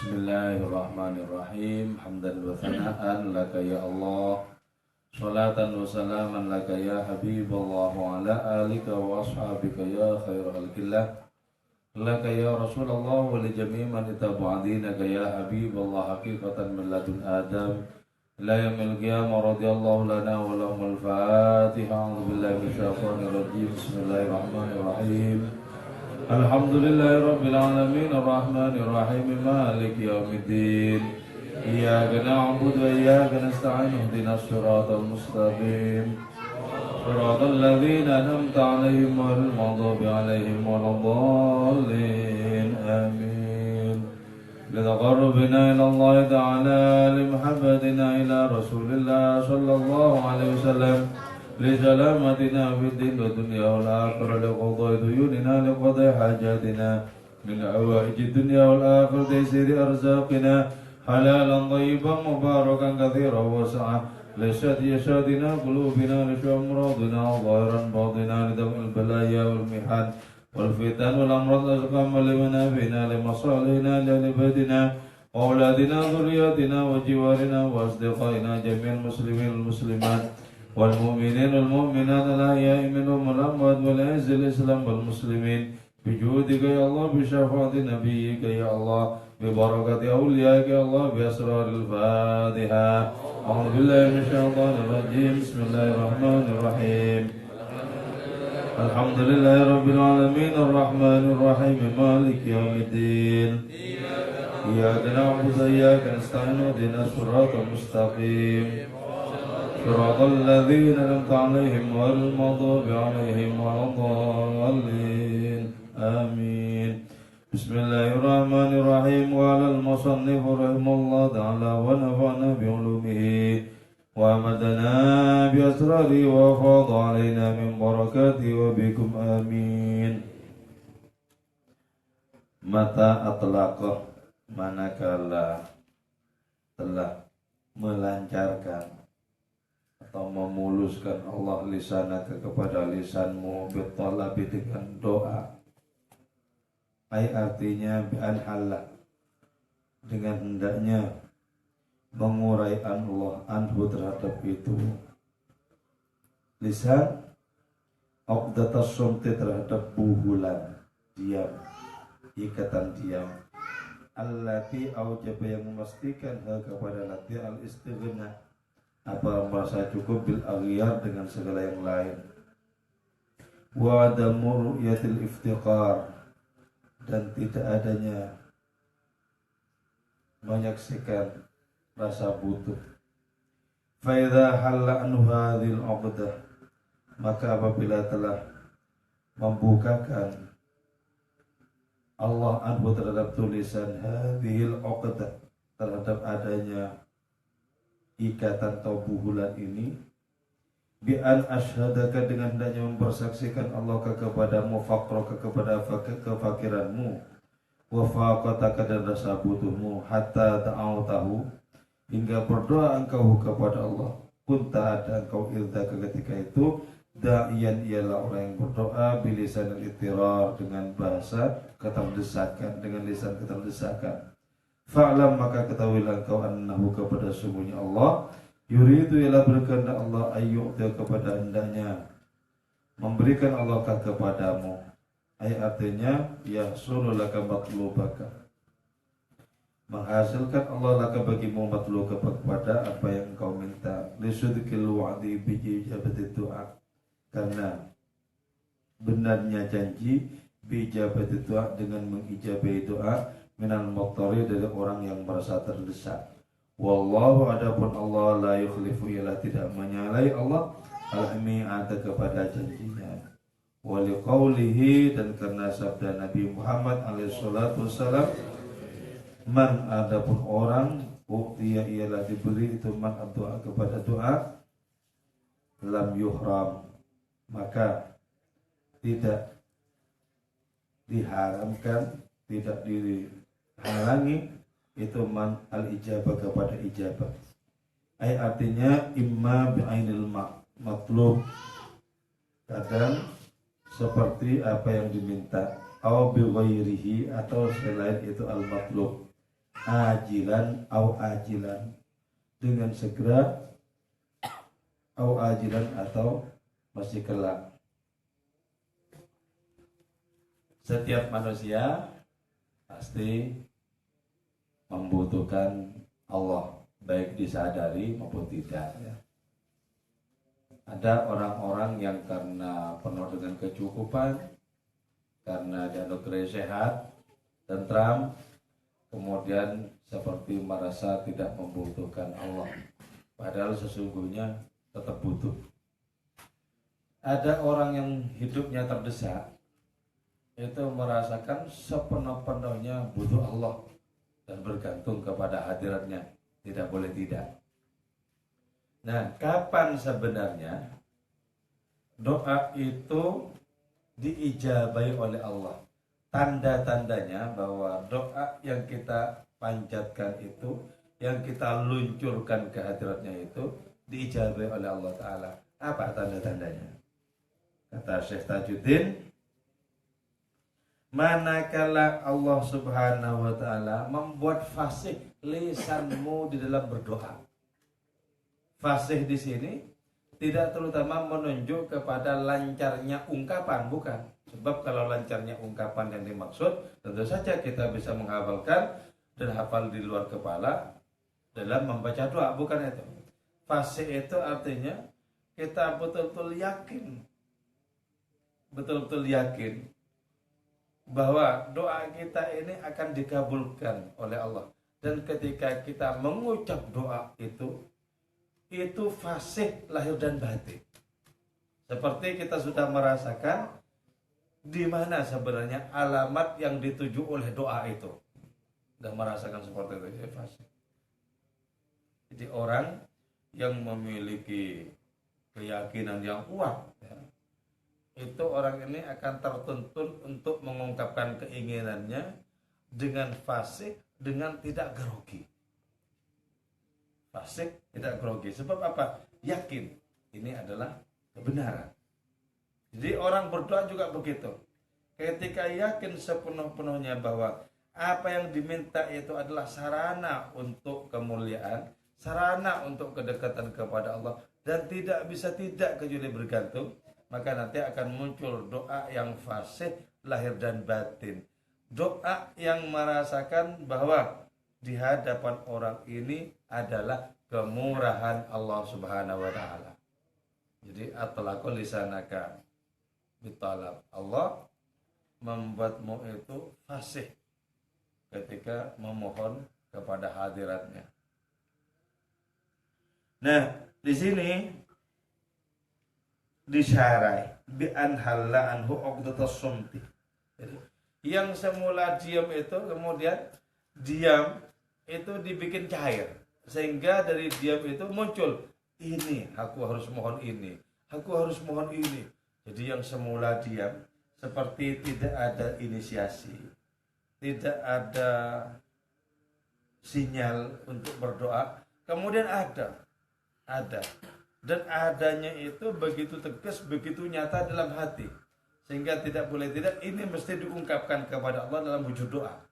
Bismillahirrahmanirrahim. Hamdan wa thana'an laka ya Allah. Salatan wa salaman laka ya Habiballah wa ala alika wa ashabika ya khair khalqillah. Laka ya Rasulullah wa li jami' man ittaba'a ya Habiballah haqiqatan min ladun Adam ila yaumil qiyamah radhiyallahu lana wa lahumul Fatiha. A'udzu billahi minasyaitonir rajim. Bismillahirrahmanirrahim. Alhamdulillahi rabbil alamin arrahmanir rahim maliki yaumiddin. Iyyaka na'budu wa iyyaka nasta'in ihdinas siratal mustaqim. Siratal ladzina an'amta 'alaihim ghairil maghdubi 'alaihim waladdallin. Amin. Litaqarrabina ila Allah ta'ala li muhabbatina ila Rasulillah sallallahu alaihi wasallam. لسلامتنا في الدين والدنيا والآخرة لقضاء ديوننا لقضاء حاجاتنا من حوائج الدنيا والآخرة تيسير أرزاقنا حلالا طيبا مباركا كثيرا واسعا لشادنا قلوبنا لشفاء أمراضنا ظاهرا باطنا لدفع البلايا والمحن والفتن والأمراض الأسقام لمنافعنا لمصالحنا لعبادنا وأولادنا ذرياتنا وجوارنا وأصدقائنا جميع المسلمين والمسلمات والمؤمنين والمؤمنات الأحياء منهم والأموات والأعز الإسلام والمسلمين بجودك يا الله بشفاعة نبيك يا الله ببركة أوليائك يا الله بأسرار الفاتحة. أعوذ بالله من الشيطان الرجيم. بسم الله الرحمن الرحيم. الحمد لله رب العالمين الرحمن الرحيم مالك يوم الدين. إياك نعبد وإياك نستعين اهدنا الصراط المستقيم صراط الذين أنعمت عليهم غير المغضوب عليهم ولا الضالين. آمين. بسم الله الرحمن الرحيم. وعلى المصنف رحمه الله تعالى ونفعنا بعلومه وأمدنا بأسراره وأفاض علينا من بركاته وبكم آمين. Mata atlaqah, manakala telah melancarkan atau memuluskan Allah lisanaka kepada lisanmu bitalabi dengan doa. Ay artinya bi'an halak, dengan hendaknya mengurai Allah anhu terhadap itu. Lisan uqdatas sumti terhadap buhulan diam, ikatan diam. Allati aujaba yang memastikan kepada lati al-istighna, apa merasa cukup bil aghyar dengan segala yang lain. Wa adamu ru'yatil iftiqar, dan tidak adanya menyaksikan rasa butuh. Fa idza halla anhu hadhil 'uqdah, maka apabila telah membukakan Allah anhu terhadap tulisan hadhil 'uqdah, terhadap adanya ikatan atau buhulan ini, bi an asyhadaka, dengan hendaknya mempersaksikan Allah kepadamu, faqraka kepada kefakiranmu, wa faqataka dan rasa butuhmu, hatta ta'awtahu, hingga berdoa engkau kepada Allah. Kunta, ada engkau idzaka ketika itu, da'iyan, ialah orang yang berdoa bilisan al-ittirar, dengan bahasa keterdesakan, dengan lisan keterdesakan. Fa'lam, maka ketahuilah engkau annahu, kepada sungguhnya Allah, yuridu, ialah berkehendak Allah, ayyu'ta, kepada hendaknya memberikan Allah kepadamu. Ayat artinya yahsulu laka matlubaka, menghasilkan Allah laka bagimu matlubaka, kepada apa yang engkau minta. Lisudqil wa'di bi ijabati du'a, karena benarnya janji bi ijabati du'a, dengan mengijabahi doa, minal muqtari, dari orang yang merasa terdesak. Wallahu, adapun Allah, la yukhlifu, ialah tidak menyalahi Allah, al-mi'ata, kepada janjinya. Wa liqaulihi, dan karena sabda Nabi Muhammad alaihi salatu wassalam, man, adapun orang, u'tiya, ialah diberi itu man doa, kepada doa, lam yuhram, maka tidak diharamkan, tidak dihalangi itu man al-ijabah, kepada ijabah. Ay artinya imma bi'ainil matlub, kadang seperti apa yang diminta, atau bi ghairihi, atau selain itu al-matlub. ajilan au ajilan, dengan segera, au ajilan atau masih kelak. Setiap manusia pasti membutuhkan Allah, baik disadari maupun tidak ya. Ada orang-orang yang karena penuh dengan kecukupan, karena dianugerahi sehat, tentram, kemudian seperti merasa tidak membutuhkan Allah, padahal sesungguhnya tetap butuh. Ada orang yang hidupnya terdesak, itu merasakan sepenuh-penuhnya butuh Allah dan bergantung kepada hadiratnya, tidak boleh tidak. Nah, kapan sebenarnya doa itu diijabahi oleh Allah? Tanda-tandanya bahwa doa yang kita panjatkan itu, yang kita luncurkan ke hadiratnya itu diijabahi oleh Allah Ta'ala. Apa tanda-tandanya? Kata Syekh Tajuddin, manakala Allah Subhanahu wa Ta'ala membuat fasih lisanmu di dalam berdoa. Fasih di sini tidak terutama menunjuk kepada lancarnya ungkapan, bukan. Sebab kalau lancarnya ungkapan yang dimaksud, tentu saja kita bisa menghafalkan dan hafal di luar kepala dalam membaca doa, bukan itu. Fasih itu artinya kita betul-betul yakin bahwa doa kita ini akan dikabulkan oleh Allah. Dan ketika kita mengucap doa itu fasih lahir dan batin. Seperti kita sudah merasakan di mana sebenarnya alamat yang dituju oleh doa itu. Sudah merasakan seperti itu, fasih. Jadi orang yang memiliki keyakinan yang kuat ya, itu orang ini akan tertuntun untuk mengungkapkan keinginannya dengan fasih, dengan tidak grogi. Fasih, tidak grogi. Sebab apa? Yakin ini adalah kebenaran. Jadi orang berdoa juga begitu. Ketika yakin sepenuh-penuhnya bahwa apa yang diminta itu adalah sarana untuk kemuliaan, sarana untuk kedekatan kepada Allah, dan tidak bisa tidak kecuali bergantung, maka nanti akan muncul doa yang fasih lahir dan batin. Doa yang merasakan bahwa di hadapan orang ini adalah kemurahan Allah Subhanahu wa Ta'ala. Jadi atlaqul lisanaka bitalab, Allah membuatmu itu fasih ketika memohon kepada hadiratnya. Nah, di sini disyarai bi an halla anhu uqdatus sumti. Jadi yang semula diam itu kemudian diam itu dibikin cair, sehingga dari diam itu muncul, ini aku harus mohon ini, aku harus mohon ini. Jadi yang semula diam seperti tidak ada inisiasi, tidak ada sinyal untuk berdoa, kemudian ada, dan adanya itu begitu tegas, begitu nyata dalam hati, sehingga tidak boleh tidak, ini mesti diungkapkan kepada Allah dalam wujud doa.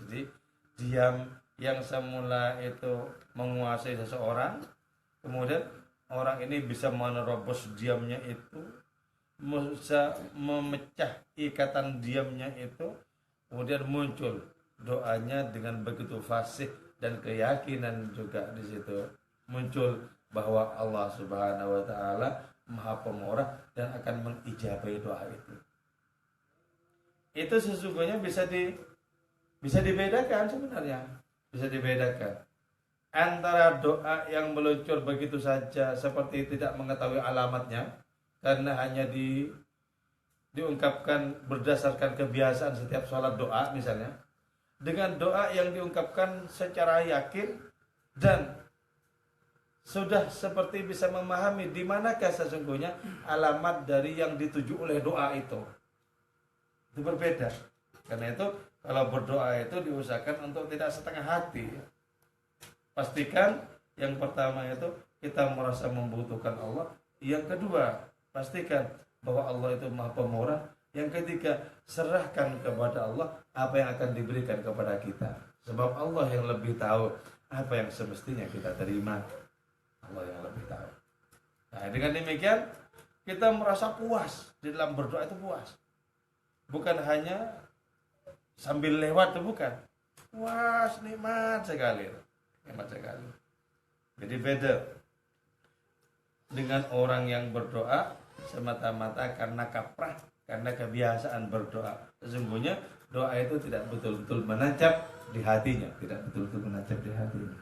Jadi diam yang semula itu menguasai seseorang, kemudian orang ini bisa menerobos diamnya itu, bisa memecah ikatan diamnya itu, kemudian muncul doanya dengan begitu fasih dan keyakinan juga di situ muncul bahwa Allah Subhanahu wa Ta'ala Maha Pemurah dan akan mengijabahi doa itu. Itu sesungguhnya bisa dibedakan sebenarnya. Bisa dibedakan antara doa yang meluncur begitu saja seperti tidak mengetahui alamatnya karena hanya diungkapkan berdasarkan kebiasaan setiap sholat doa misalnya, dengan doa yang diungkapkan secara yakin dan sudah seperti bisa memahami di manakah sesungguhnya alamat dari yang dituju oleh doa itu. Itu berbeda. Karena itu kalau berdoa itu diusahakan untuk tidak setengah hati. Pastikan yang pertama itu kita merasa membutuhkan Allah. Yang kedua, pastikan bahwa Allah itu Maha Pemurah. Yang ketiga, serahkan kepada Allah apa yang akan diberikan kepada kita. Sebab Allah yang lebih tahu apa yang semestinya kita terima. Allah yang lebih tahu. Nah, dengan demikian kita merasa puas di dalam berdoa, itu puas. Bukan hanya sambil lewat, itu bukan. Puas, nikmat sekali. Nikmat sekali. Jadi beda dengan orang yang berdoa semata-mata karena kaprah, karena kebiasaan berdoa. Sesungguhnya doa itu tidak betul-betul menancap di hatinya, tidak betul-betul menancap di hatinya.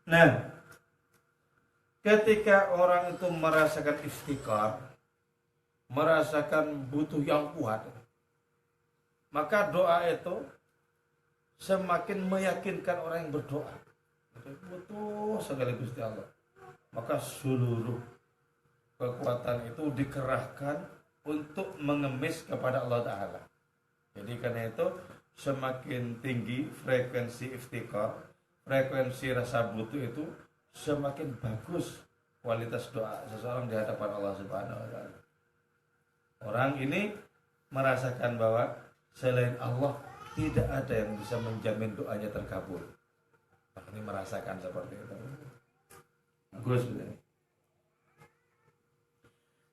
Nah, ketika orang itu merasakan iftikar, merasakan butuh yang kuat, maka doa itu semakin meyakinkan orang yang berdoa. Butuh sekali Gusti Allah. Maka seluruh kekuatan itu dikerahkan untuk mengemis kepada Allah Ta'ala. Jadi karena itu semakin tinggi frekuensi iftikar, frekuensi rasa butuh itu, semakin bagus kualitas doa seseorang di hadapan Allah Subhanahu wa Ta'ala. Orang ini merasakan bahwa selain Allah tidak ada yang bisa menjamin doanya terkabul. Ini merasakan seperti itu. Bagus.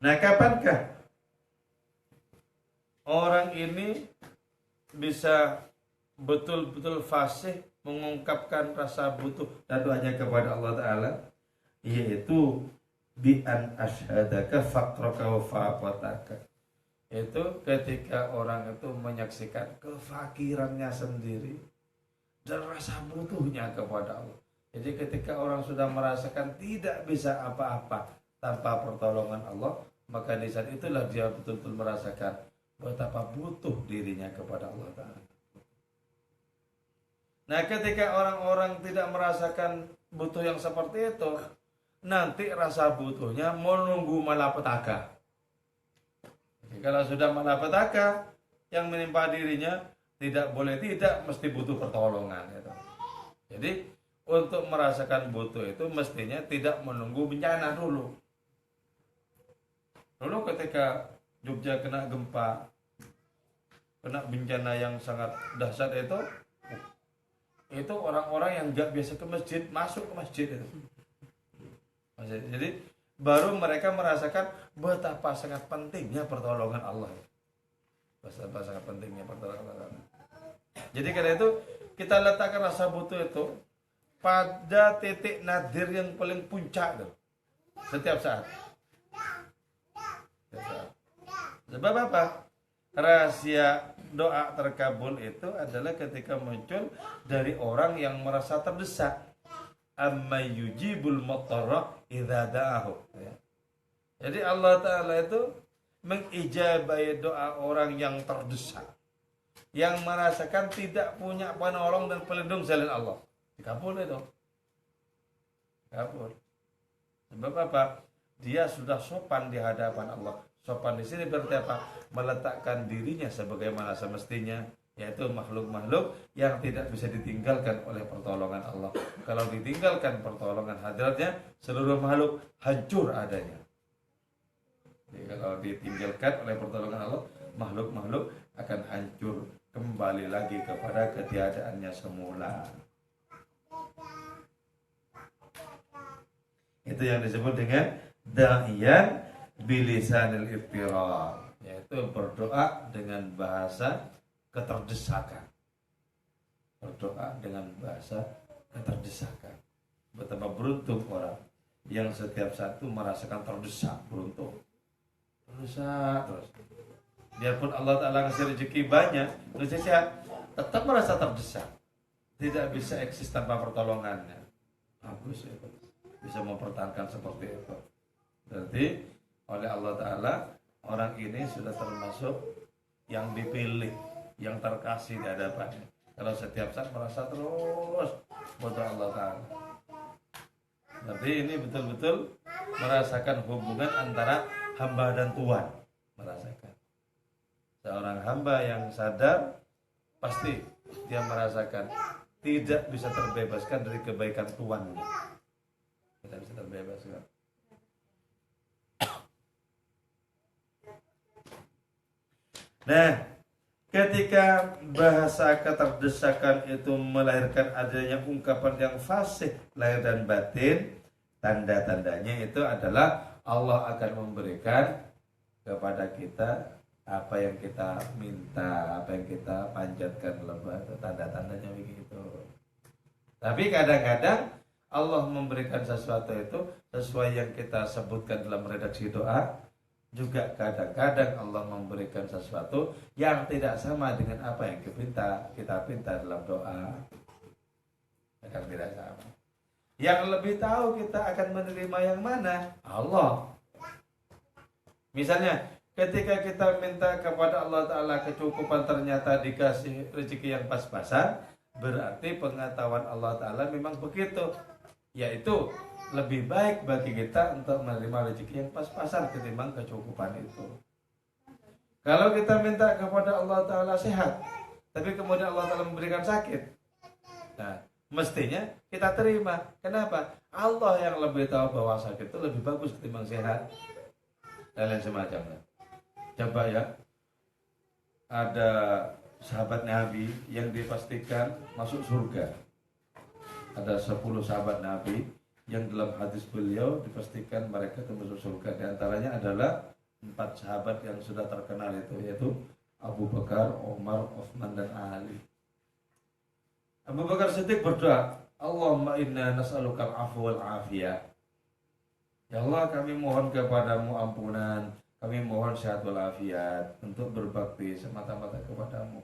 Nah, kapankah orang ini bisa betul-betul fasih mengungkapkan rasa butuh dan doanya kepada Allah Ta'ala? Yaitu bi an asyhadaka faqraka wa faqataka. Itu ketika orang itu menyaksikan kefakirannya sendiri dan rasa butuhnya kepada Allah. Jadi ketika orang sudah merasakan tidak bisa apa-apa tanpa pertolongan Allah, maka di saat itulah dia betul-betul merasakan betapa butuh dirinya kepada Allah Ta'ala. Nah, ketika orang-orang tidak merasakan butuh yang seperti itu, nanti rasa butuhnya menunggu malapetaka. Jadi, kalau sudah malapetaka yang menimpa dirinya, tidak boleh tidak mesti butuh pertolongan. Gitu. Jadi untuk merasakan butuh itu mestinya tidak menunggu bencana dulu. Dulu ketika Jogja kena gempa, kena bencana yang sangat dahsyat itu orang-orang yang nggak biasa ke masjid masuk ke masjid itu. Jadi baru mereka merasakan betapa sangat pentingnya pertolongan Allah. Betapa sangat pentingnya pertolongan Allah. Jadi karena itu kita letakkan rasa butuh itu pada titik nadir yang paling puncak tuh. Setiap saat. Sebab apa? Rahasia doa terkabul itu adalah ketika muncul dari orang yang merasa terdesak. Amma yujibul muttarra idza da'ahu. Jadi Allah Ta'ala itu mengijabahi doa orang yang terdesak, yang merasakan tidak punya penolong dan pelindung selain Allah. Dikabul itu. Kabul. Sebab apa? Dia sudah sopan di hadapan Allah. Sopan di sini berarti apa? Meletakkan dirinya sebagaimana semestinya, yaitu makhluk-makhluk yang tidak bisa ditinggalkan oleh pertolongan Allah. Kalau ditinggalkan pertolongan hadratnya, seluruh makhluk hancur adanya. Jadi kalau ditinggalkan oleh pertolongan Allah, makhluk-makhluk akan hancur kembali lagi kepada ketiadaannya semula. Itu yang disebut dengan da'iyan bilisanil iftirar, yaitu berdoa dengan bahasa keterdesakan. Berdoa dengan bahasa keterdesakan. Betapa beruntung orang yang setiap saat itu merasakan terdesak, beruntung. Terdesak terus. Biarpun Allah Ta'ala ngasih rezeki banyak, rezeki sehat, tetap merasa terdesak. Tidak bisa eksis tanpa pertolongannya. Bagus itu. Bisa mempertahankan seperti itu. Berarti oleh Allah Ta'ala orang ini sudah termasuk yang dipilih, yang terkasih di hadapannya. Kalau setiap saat merasa terus butuh Allah Ta'ala. Berarti ini betul-betul merasakan hubungan antara hamba dan Tuhan. Merasakan. Seorang hamba yang sadar pasti dia merasakan tidak bisa terbebaskan dari kebaikan Tuhannya. Tidak bisa terbebaskan. Nah, ketika bahasa keterdesakan itu melahirkan adanya ungkapan yang fasih lahir dan batin, tanda-tandanya itu adalah Allah akan memberikan kepada kita apa yang kita minta, apa yang kita panjatkan lembah, itu tanda-tandanya begitu. Tapi kadang-kadang Allah memberikan sesuatu itu sesuai yang kita sebutkan dalam redaksi doa. Juga kadang-kadang Allah memberikan sesuatu yang tidak sama dengan apa yang kita pinta dalam doa. Kadang tidak sama. Yang lebih tahu kita akan menerima yang mana? Allah. Misalnya ketika kita minta kepada Allah Ta'ala kecukupan, ternyata dikasih rezeki yang pas-pasan, berarti pengetahuan Allah Ta'ala memang begitu, yaitu lebih baik bagi kita untuk menerima rezeki yang pas-pasan ketimbang kecukupan itu. Kalau kita minta kepada Allah Ta'ala sehat, tapi kemudian Allah Ta'ala memberikan sakit, nah mestinya kita terima. Kenapa? Allah yang lebih tahu bahwa sakit itu lebih bagus ketimbang sehat dan lain semacamnya. Coba ya, ada sahabat Nabi yang dipastikan masuk surga. Ada 10 sahabat Nabi yang dalam hadis beliau dipastikan mereka itu masuk surga. Di antaranya adalah 4 sahabat yang sudah terkenal itu, yaitu Abu Bakar, Umar, Utsman, dan Ali. Abu Bakar Siddiq berdoa, Allahumma inna nas'alukal afwa wal afiyah. Ya Allah, kami mohon kepadamu ampunan, kami mohon sehat walafiat untuk berbakti semata-mata kepadamu.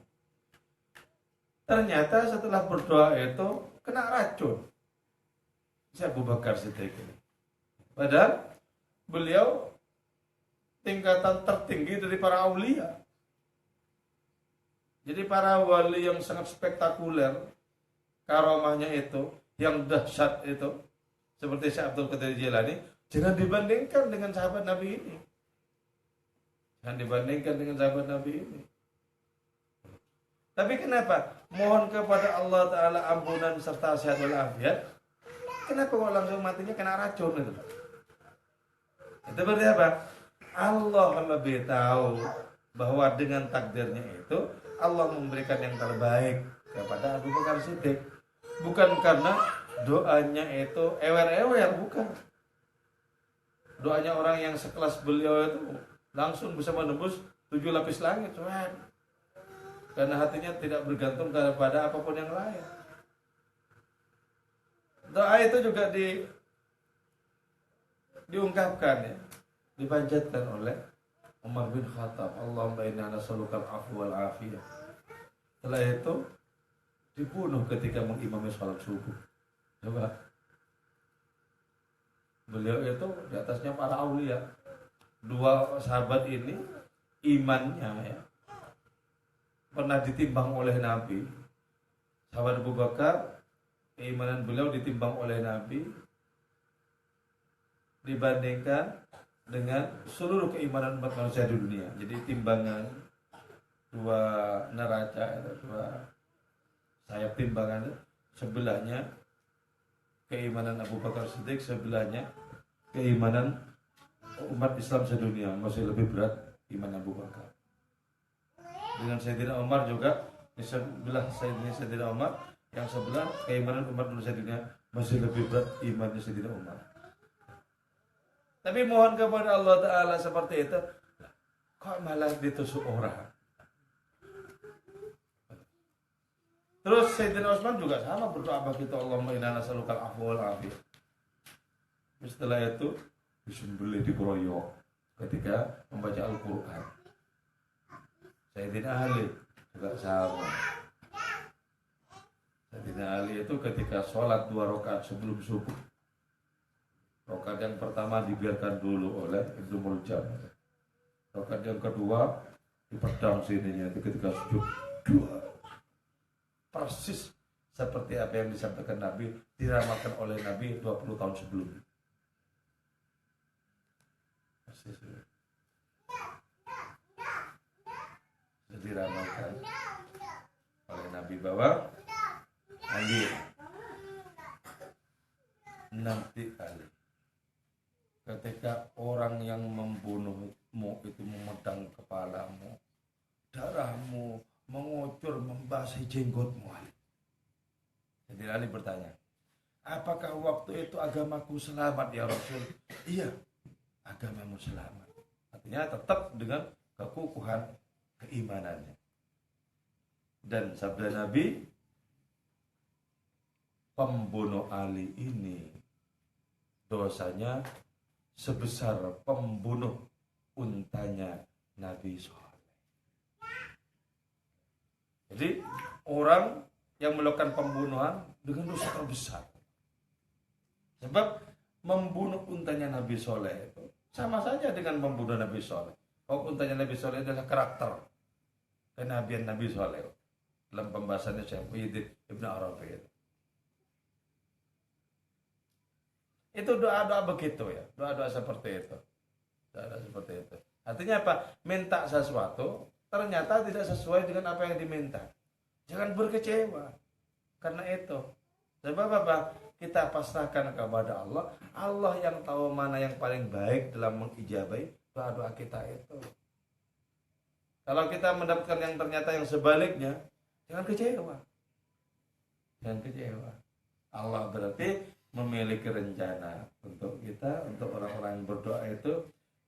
Ternyata setelah berdoa itu kena racun si Abu Bakar Siddiq ini. Padahal beliau tingkatan tertinggi dari para aulia. Jadi para wali yang sangat spektakuler, karomahnya itu, yang dahsyat itu, seperti Syekh Abdul Qadir Jilani, jangan dibandingkan dengan sahabat Nabi ini. Jangan dibandingkan dengan sahabat Nabi ini. Tapi kenapa? Mohon kepada Allah Ta'ala ampunan serta sehat walafiat. Kenapa kok langsung matinya kena racun itu? Itu berarti apa? Allah lebih tahu bahwa dengan takdirnya itu Allah memberikan yang terbaik kepada Abu Bakar Siddiq. Bukan karena doanya itu ewer-ewer, bukan. Doanya orang yang sekelas beliau itu langsung bisa menembus 7 lapis langit, karena hatinya tidak bergantung kepada apapun yang lain. Doa itu juga diungkapkan ya, dipanjatkan oleh Umar bin Khattab, Allahumma inna nas'alukal afwa wal afiyah. Setelah itu dibunuh ketika mengimami salat subuh. Coba, beliau itu di atasnya para aulia. 2 sahabat ini imannya ya pernah ditimbang oleh Nabi. Sahabat Abu Bakar, keimanan beliau ditimbang oleh Nabi dibandingkan dengan seluruh keimanan umat manusia di dunia. Jadi timbangan 2 neraca, 2 sayap timbangan, sebelahnya keimanan Abu Bakar Siddiq, sebelahnya keimanan umat Islam sedunia. Masih lebih berat iman Abu Bakar. Dengan Sayyidina Umar juga, di sebelah Sayyidina Umar, yang sebelah keimanan umat manusia dunia masih lebih berat imannya Sayyidina Umar. Tapi mohon kepada Allah Ta'ala seperti itu, kok malah ditusuk orang? Terus Sayyidina Utsman juga sama berdoa begitu, Allahumma inna nas'alukal afwa wal afiyah. Setelah itu disembelih, dikeroyok ketika membaca Al-Quran. Sayyidina Ali juga sama. Sayyidina Ali itu ketika sholat 2 rakaat sebelum subuh, rakaat yang pertama dibiarkan dulu oleh Ibnu Muljam, rakaat yang kedua diperdam sininya ketika sujud 2. Persis seperti apa yang disampaikan Nabi, diramalkan oleh Nabi 20 tahun sebelumnya. Persis diramalkan oleh Nabi bahwa nanti kali ketika orang yang membunuhmu itu memedang kepalamu membasahi jenggotmu Ali. Jadi Ali bertanya, apakah waktu itu agamaku selamat ya Rasul? Iya, agamamu selamat. Artinya tetap dengan kekukuhan keimanannya. Dan sabda Nabi, pembunuh Ali ini dosanya sebesar pembunuh untanya Nabi Soleh. Jadi orang yang melakukan pembunuhan dengan dosa terbesar. Sebab membunuh untanya Nabi Soleh itu sama saja dengan membunuh Nabi Soleh. Oh, untanya Nabi Soleh adalah karakter kenabian Nabi Soleh. Dalam pembahasannya Syekh Muhyiddin Ibn Arabi itu doa-doa begitu ya, doa-doa seperti itu. Doa-doa seperti itu. Artinya apa? Minta sesuatu ternyata tidak sesuai dengan apa yang diminta. Jangan berkecewa karena itu. Sebab apa? Kita pasrahkan kepada Allah. Allah yang tahu mana yang paling baik dalam mengijabahi doa-doa kita itu. Kalau kita mendapatkan yang ternyata yang sebaliknya, jangan kecewa. Jangan kecewa. Allah berarti memiliki rencana untuk kita, untuk orang-orang yang berdoa itu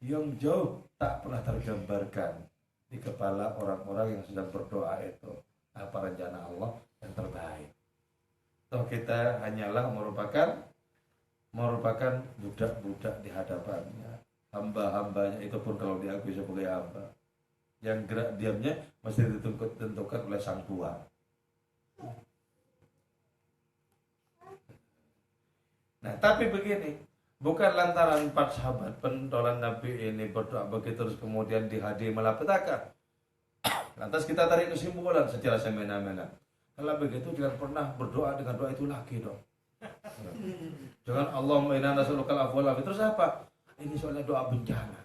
yang jauh tak pernah tergambarkan di kepala orang-orang yang sedang berdoa itu. Apa rencana Allah yang terbaik. Toh kita hanyalah merupakan budak-budak di hadapannya. Hamba-hambanya itu pun kalau diakui sebagai hamba, yang gerak diamnya mesti ditentukan oleh sang tuan. Nah, tapi begini, bukan lantaran 4 sahabat pentolan Nabi ini berdoa begitu terus kemudian dihadiri malapetaka. Lantas kita tarik kesimpulan secara semena-mena. Kalau begitu jangan pernah berdoa dengan doa itu lagi dong. Jangan Allahumma inna nas'alukal afwa wal afiyah. Terus apa? Ini soalnya doa bencana.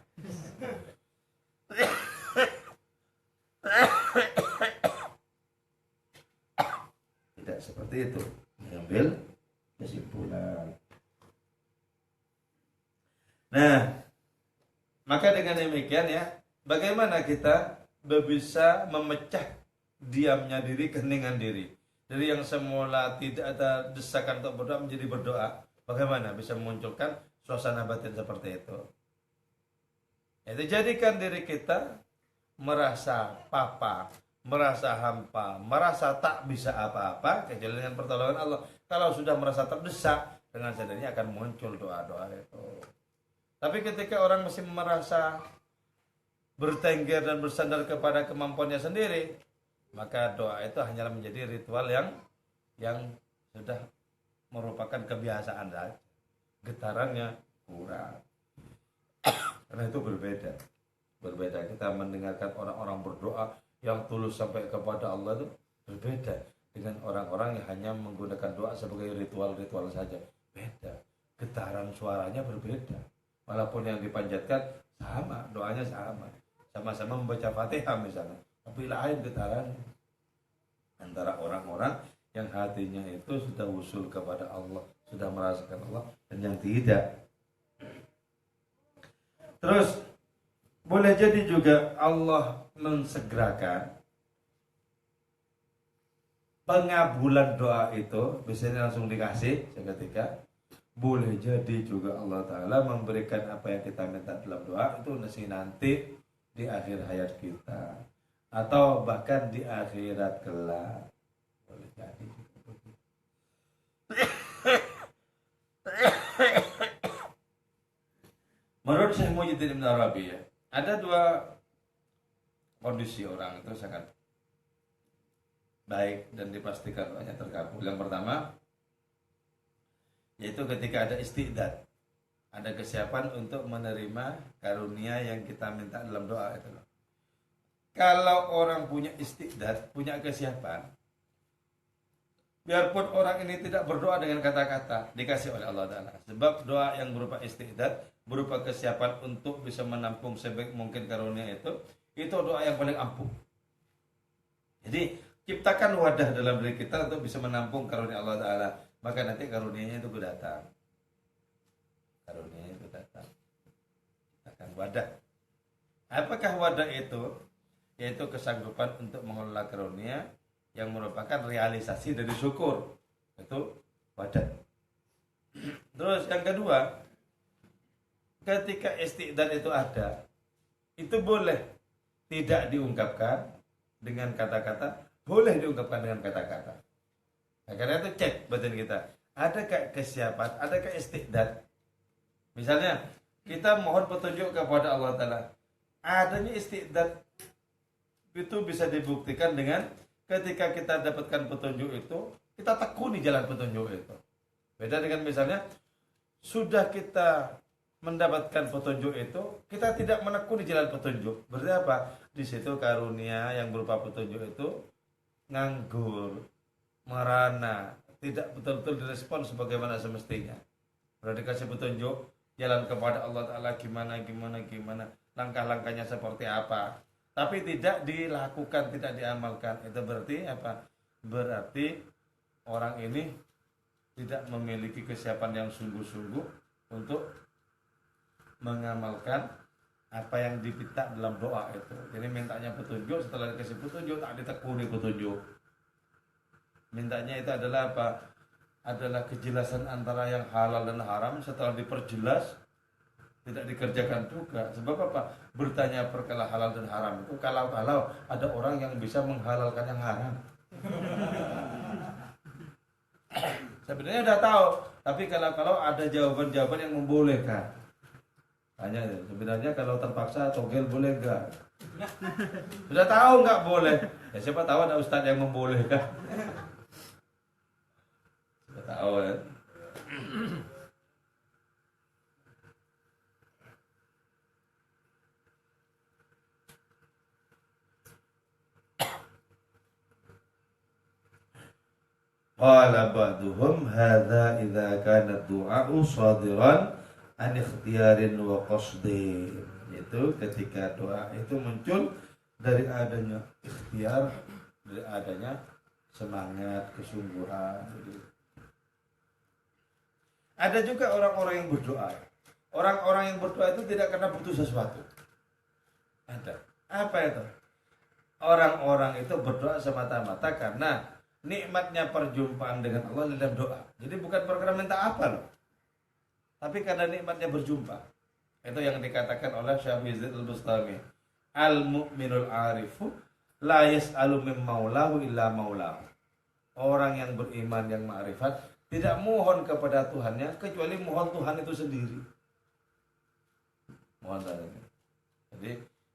Tidak seperti itu. Mengambil kesimpulan. Nah, maka dengan demikian ya, bagaimana kita bisa memecah diamnya diri, keheningan diri. Dari yang semula tidak ada desakan untuk berdoa menjadi berdoa. Bagaimana bisa memunculkan suasana batin seperti itu? Itu jadikan diri kita merasa papa, merasa hampa, merasa tak bisa apa-apa kecuali dengan pertolongan Allah. Kalau sudah merasa terdesak, dengan sendirinya akan muncul doa-doa itu. Tapi ketika orang masih merasa bertengger dan bersandar kepada kemampuannya sendiri, maka doa itu hanyalah menjadi ritual yang sudah merupakan kebiasaan saja. Getarannya kurang. Karena itu berbeda. Kita mendengarkan orang-orang berdoa yang tulus sampai kepada Allah itu berbeda dengan orang-orang yang hanya menggunakan doa sebagai ritual-ritual saja. Beda. Getaran suaranya berbeda. Walaupun yang dipanjatkan sama, doanya sama-sama membaca Fatihah misalnya, tapi lain getaran antara orang-orang yang hatinya itu sudah usul kepada Allah, sudah merasakan Allah, dan yang tidak. Terus boleh jadi juga Allah mensegerakan pengabulan doa itu, biasanya langsung dikasih seketika. Boleh jadi juga Allah Ta'ala memberikan apa yang kita minta dalam doa itu nanti di akhir hayat kita, atau bahkan di akhirat kelak. Boleh jadi. Menurut Syekh Muhyiddin Ibn Arabi ya, ada 2 kondisi orang itu sangat baik dan dipastikan doanya terkabul. Yang pertama yaitu ketika ada istiqdad, ada kesiapan untuk menerima karunia yang kita minta dalam doa itu. Kalau orang punya istiqdad, punya kesiapan, biarpun orang ini tidak berdoa dengan kata-kata, dikasih oleh Allah Ta'ala. Sebab doa yang berupa istiqdad, berupa kesiapan untuk bisa menampung sebaik mungkin karunia itu doa yang paling ampuh. Jadi ciptakan wadah dalam diri kita untuk bisa menampung karunia Allah Ta'ala, maka nanti karunianya itu datang. Ciptakan wadah. Apakah wadah itu? Yaitu kesanggupan untuk mengelola karunia yang merupakan realisasi dari syukur. Itu wadah. Terus yang kedua, ketika istiqdad itu ada, itu boleh tidak diungkapkan dengan kata-kata, boleh diungkapkan dengan kata-kata. Nah, karena itu cek batin kita, adakah kesiapan, adakah istiqdad. Misalnya kita mohon petunjuk kepada Allah Ta'ala, adanya istiqdad itu bisa dibuktikan dengan ketika kita dapatkan petunjuk itu, kita tekuni jalan petunjuk itu. Beda dengan misalnya sudah kita mendapatkan petunjuk itu, kita tidak menekuni jalan petunjuk. Berarti apa? Di situ karunia yang berupa petunjuk itu nganggur, merana, tidak betul-betul direspon sebagaimana semestinya. Berarti dikasih petunjuk jalan kepada Allah Ta'ala gimana, langkah-langkahnya seperti apa, tapi tidak dilakukan, tidak diamalkan. Itu berarti apa? Berarti orang ini tidak memiliki kesiapan yang sungguh-sungguh untuk mengamalkan apa yang diminta dalam doa itu. Jadi mintanya petunjuk, setelah dikasih petunjuk tak ditekuni petunjuk. Mintanya itu adalah apa? Adalah kejelasan antara yang halal dan haram. Setelah diperjelas tidak dikerjakan juga. Sebab apa? Bertanya perkara halal dan haram itu kalau ada orang yang bisa menghalalkan yang haram. Sebenarnya udah tahu, tapi kalau ada jawaban-jawaban yang membolehkan. Tanya sebenarnya kalau terpaksa togel boleh enggak? Sudah tahu enggak boleh. Ya siapa tahu ada ustaz yang membolehkan. Sudah tahu ya. Qala ba'duhum hadza idza kana du'a'u shadiran an ikhtiyarin wa qasdin. Itu ketika doa itu muncul dari adanya ikhtiar, dari adanya semangat, kesungguhan. Ada juga orang-orang yang berdoa. Orang-orang yang berdoa itu tidak karena butuh sesuatu. Ada. Apa itu? Orang-orang itu berdoa semata-mata karena nikmatnya perjumpaan dengan Allah dalam doa. Jadi bukan perkara minta apa loh, tapi karena nikmatnya berjumpa. Itu yang dikatakan oleh Syekh Yazid Al-Bustami, al-mu'minul arifu la yas'alu min maulahu illa maulahu. Orang yang beriman, yang ma'rifat, tidak mohon kepada Tuhannya kecuali mohon Tuhan itu sendiri. Mohon Tuhan. Jadi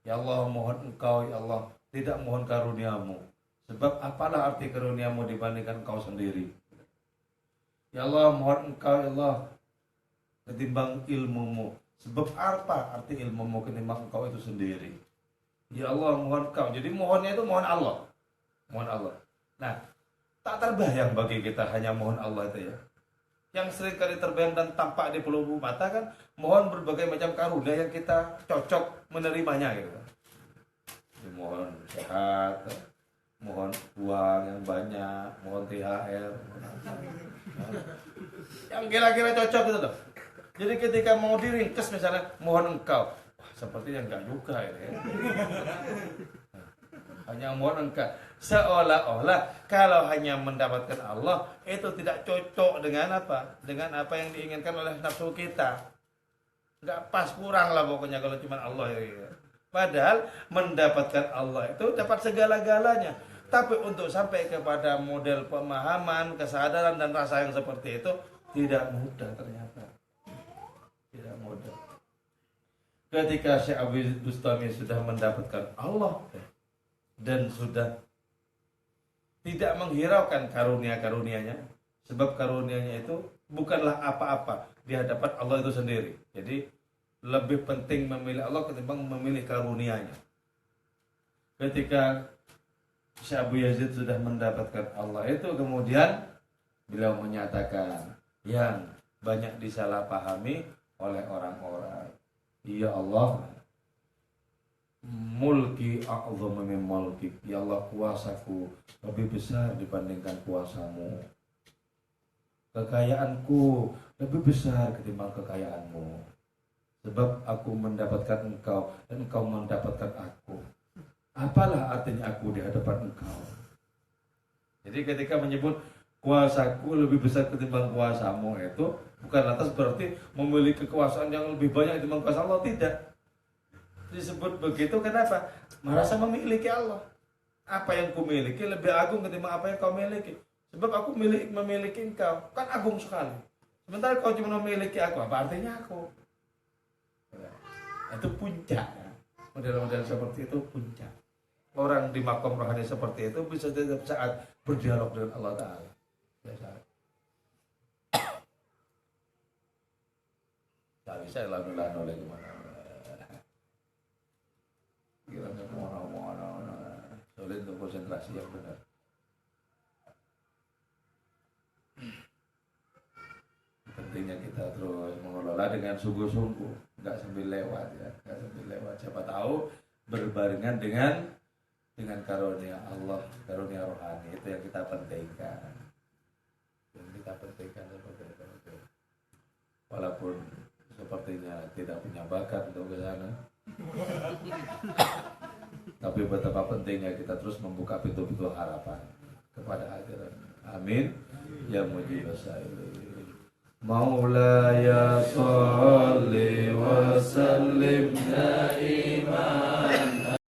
ya Allah, mohon Engkau ya Allah, tidak mohon karuniamu. Sebab apalah arti karuniamu dibandingkan Engkau sendiri. Ya Allah, mohon Engkau ya Allah ketimbang ilmumu. Sebab apa arti ilmumu ketimbang Engkau itu sendiri. Ya Allah, mohon Engkau. Jadi mohonnya itu mohon Allah. Mohon Allah. Nah, tak terbayang bagi kita hanya mohon Allah itu ya. Yang sering kali terbayang dan tampak di pelupuk mata kan, mohon berbagai macam karunia yang kita cocok menerimanya gitu. Jadi mohon sehat, mohon uang yang banyak, mohon THR, yang kira-kira cocok gitu loh. Jadi ketika mau diringkes misalnya mohon Engkau, wah, sepertinya enggak juga ya. Hanya mohon Engkau, seolah-olah kalau hanya mendapatkan Allah itu tidak cocok dengan apa? Dengan apa yang diinginkan oleh nafsu kita. Enggak pas, kurang lah pokoknya kalau cuma Allah ya. Padahal mendapatkan Allah itu dapat segala-galanya. Tapi untuk sampai kepada model pemahaman, kesadaran dan rasa yang seperti itu tidak mudah ternyata. Tidak mudah. Ketika Syekh Abu Bustami sudah mendapatkan Allah dan sudah tidak menghiraukan karunia-karunianya, sebab karunianya itu bukanlah apa-apa di hadapan Allah itu sendiri. Jadi lebih penting memilih Allah ketimbang memilih karunianya. Ketika Syekh Abu Yazid sudah mendapatkan Allah itu, kemudian beliau menyatakan yang banyak disalahpahami oleh orang-orang. Ya Allah, mulki a'dhamu min mulki. Ya Allah, kuasaku lebih besar dibandingkan kuasamu. Kekayaanku lebih besar ketimbang kekayaanmu. Sebab aku mendapatkan engkau dan engkau mendapatkan aku. Apalah artinya aku di hadapan engkau? Jadi ketika menyebut kuasaku lebih besar ketimbang kuasamu itu bukan lantas berarti memiliki kekuasaan yang lebih banyak ketimbang kuasa Allah, tidak. Disebut begitu kenapa? Merasa memiliki Allah. Apa yang ku miliki lebih agung ketimbang apa yang kau miliki. Sebab aku memiliki engkau, kan agung sekali. Sementara kau cuma memiliki aku, apa artinya aku? Itu puncak. Model-model seperti itu puncak. Orang di makom rohani seperti itu bisa setiap saat berdialog dengan Allah Ta'ala. Tak bisa lalu-lalu oleh kemana-mana. Kiranya kemana-mana. Sulit untuk konsentrasi yang benar. Pentingnya kita terus mengelola dengan sungguh-sungguh, nggak sambil lewat ya, nggak sambil lewat. Siapa tahu berbarengan dengan karunia Allah, karunia rohani itu yang kita pentingkan. Yang kita pentingkan seperti itu. Walaupun sepertinya tidak punya bakat untuk ke sana. Tapi betapa pentingnya kita terus membuka pintu-pintu harapan kepada akhirat. Amin. Ya mujibas sa'ilin. Maulaya salli wa sallim